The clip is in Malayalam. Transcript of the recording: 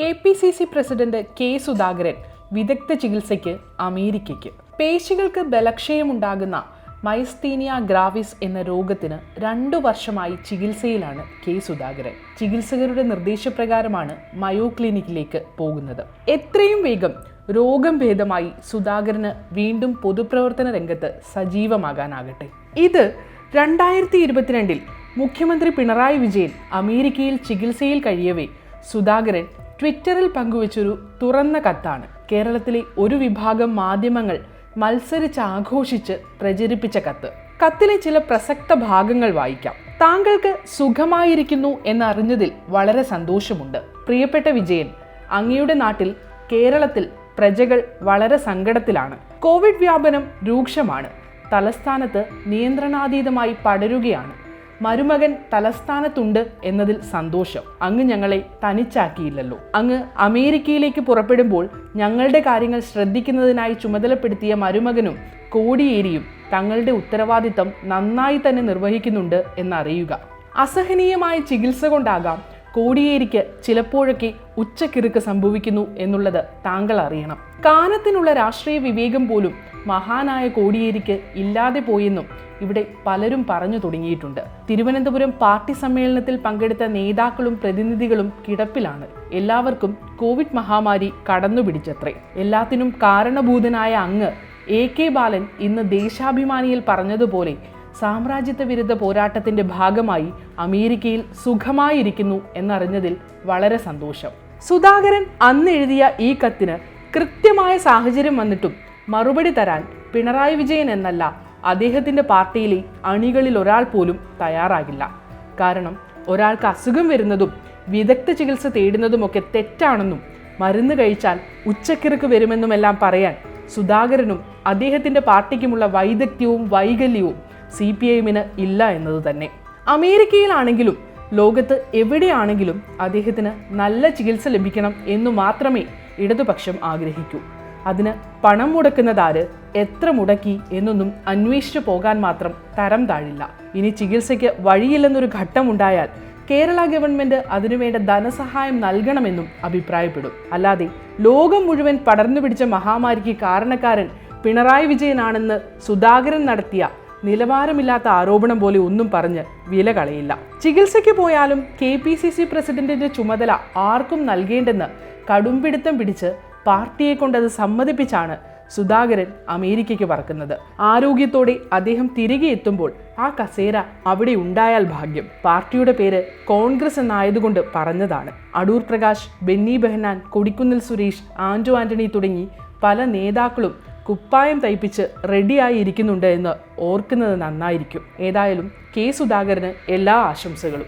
KPCC പ്രസിഡന്റ് കെ സുധാകരൻ വിദഗ്ധ ചികിത്സയ്ക്ക് അമേരിക്കയ്ക്ക്. പേശികൾക്ക് ബലക്ഷയമുണ്ടാകുന്ന മൈസ്തീനിയ ഗ്രാവിസ് എന്ന രോഗത്തിന് 2 വർഷമായി ചികിത്സയിലാണ് കെ സുധാകരൻ. ചികിത്സകരുടെ നിർദ്ദേശപ്രകാരമാണ് മയോ ക്ലിനിക്കിലേക്ക് പോകുന്നത്. എത്രയും വേഗം രോഗം ഭേദമായി സുധാകരന് വീണ്ടും പൊതുപ്രവർത്തന രംഗത്ത് സജീവമാകാനാകട്ടെ. ഇത് 2022 മുഖ്യമന്ത്രി പിണറായി വിജയൻ അമേരിക്കയിൽ ചികിത്സയിൽ കഴിയവേ സുധാകരൻ ട്വിറ്ററിൽ പങ്കുവച്ചൊരു തുറന്ന കത്താണ്. കേരളത്തിലെ ഒരു വിഭാഗം മാധ്യമങ്ങൾ മത്സരിച്ചാഘോഷിച്ച് പ്രചരിപ്പിച്ച കത്ത്. കത്തിലെ ചില പ്രസക്ത ഭാഗങ്ങൾ വായിക്കാം. താങ്കൾക്ക് സുഖമായിരിക്കുന്നു എന്നറിഞ്ഞതിൽ വളരെ സന്തോഷമുണ്ട്. പ്രിയപ്പെട്ട വിജയൻ, അങ്ങയുടെ നാട്ടിൽ കേരളത്തിൽ പ്രജകൾ വളരെ സങ്കടത്തിലാണ്. കോവിഡ് വ്യാപനം രൂക്ഷമാണ്. തലസ്ഥാനത്ത് നിയന്ത്രണാതീതമായി പടരുകയാണ്. മരുമകൻ തലസ്ഥാനത്തുണ്ട് എന്നതിൽ സന്തോഷം. അങ്ങ് ഞങ്ങളെ തനിച്ചാക്കിയില്ലല്ലോ. അങ്ങ് അമേരിക്കയിലേക്ക് പുറപ്പെടുമ്പോൾ ഞങ്ങളുടെ കാര്യങ്ങൾ ശ്രദ്ധിക്കുന്നതിനായി ചുമതലപ്പെടുത്തിയ മരുമകനും കോടിയേരിയും തങ്ങളുടെ ഉത്തരവാദിത്തം നന്നായി തന്നെ നിർവഹിക്കുന്നുണ്ട് എന്നറിയുക. അസഹനീയമായ ചികിത്സ കൊണ്ടാകാം കോടിയേരിക്ക് ചിലപ്പോഴൊക്കെ ഉച്ചക്കിറുക്ക് സംഭവിക്കുന്നു എന്നുള്ളത് താങ്കൾ അറിയണം. കാനത്തിനുള്ള രാഷ്ട്രീയ വിവേകം പോലും മഹാനായ കോടിയേരിക്ക് ഇല്ലാതെ പോയെന്നും ഇവിടെ പലരും പറഞ്ഞു തുടങ്ങിയിട്ടുണ്ട്. തിരുവനന്തപുരം പാർട്ടി സമ്മേളനത്തിൽ പങ്കെടുത്ത നേതാക്കളും പ്രതിനിധികളും കിടപ്പിലാണ്. എല്ലാവർക്കും കോവിഡ് മഹാമാരി കടന്നുപിടിച്ചത്രേ. എല്ലാത്തിനും കാരണഭൂതനായ അങ്ങ് AK ബാലൻ ഇന്ന് ദേശാഭിമാനിയിൽ പറഞ്ഞതുപോലെ സാമ്രാജ്യത്വ വിരുദ്ധ പോരാട്ടത്തിന്റെ ഭാഗമായി അമേരിക്കയിൽ സുഖമായിരിക്കുന്നു എന്നറിഞ്ഞതിൽ വളരെ സന്തോഷം. സുധാകരൻ അന്ന് എഴുതിയ ഈ കത്തിന് കൃത്യമായ സാഹചര്യം വന്നിട്ടും മറുപടി തരാൻ പിണറായി വിജയൻ എന്നല്ല അദ്ദേഹത്തിന്റെ പാർട്ടിയിലെ അണികളിൽ ഒരാൾ പോലും തയ്യാറാകില്ല. കാരണം ഒരാൾക്ക് അസുഖം വരുന്നതും വിദഗ്ധ ചികിത്സ തേടുന്നതുമൊക്കെ തെറ്റാണെന്നും മരുന്ന് കഴിച്ചാൽ ഉച്ചക്കിറുക്ക് വരുമെന്നുമെല്ലാം പറയാൻ സുധാകരനും അദ്ദേഹത്തിന്റെ പാർട്ടിക്കുമുള്ള വൈദഗ്ധ്യവും വൈകല്യവും CPIഎമ്മിന് ഇല്ല എന്നത് തന്നെ. അമേരിക്കയിലാണെങ്കിലും ലോകത്ത് എവിടെയാണെങ്കിലും അദ്ദേഹത്തിന് നല്ല ചികിത്സ ലഭിക്കണം എന്നു മാത്രമേ ഇടതുപക്ഷം ആഗ്രഹിക്കൂ. അതിന് പണം മുടക്കുന്നതാര്, എത്ര മുടക്കി എന്നൊന്നും അന്വേഷിച്ചു പോകാൻ മാത്രം തരം താഴില്ല. ഇനി ചികിത്സയ്ക്ക് വഴിയില്ലെന്നൊരു ഘട്ടമുണ്ടായാൽ കേരള ഗവൺമെന്റ് അതിനുവേണ്ട ധനസഹായം നൽകണമെന്നും അഭിപ്രായപ്പെടും. അല്ലാതെ ലോകം മുഴുവൻ പടർന്നു പിടിച്ച മഹാമാരിക്ക് കാരണക്കാരൻ പിണറായി വിജയനാണെന്ന് സുധാകരൻ നടത്തിയ നിലവാരമില്ലാത്ത ആരോപണം പോലെ ഒന്നും പറഞ്ഞ് വില കളയില്ല. ചികിത്സയ്ക്ക് പോയാലും KPCC പ്രസിഡന്റിന്റെ ചുമതല ആർക്കും നൽകേണ്ടെന്ന് കടുംപിടുത്തം പിടിച്ച് പാർട്ടിയെ കൊണ്ടത് സമ്മതിപ്പിച്ചാണ് സുധാകരൻ അമേരിക്കയ്ക്ക് പറക്കുന്നത്. ആരോഗ്യത്തോടെ അദ്ദേഹം തിരികെ എത്തുമ്പോൾ ആ കസേര അവിടെ ഉണ്ടായാൽ ഭാഗ്യം. പാർട്ടിയുടെ പേര് കോൺഗ്രസ് എന്നായതുകൊണ്ട് പറഞ്ഞതാണ്. അടൂർ പ്രകാശ്, ബെന്നി ബെഹനാൻ, കൊടിക്കുന്നിൽ സുരേഷ്, ആന്റോ ആന്റണി തുടങ്ങി പല നേതാക്കളും കുപ്പായം തയ്പ്പിച്ച് റെഡിയായി ഇരിക്കുന്നുണ്ട് എന്ന് ഓർക്കുന്നത് നന്നായിരിക്കും. ഏതായാലും കെ സുധാകരന് എല്ലാ ആശംസകളും.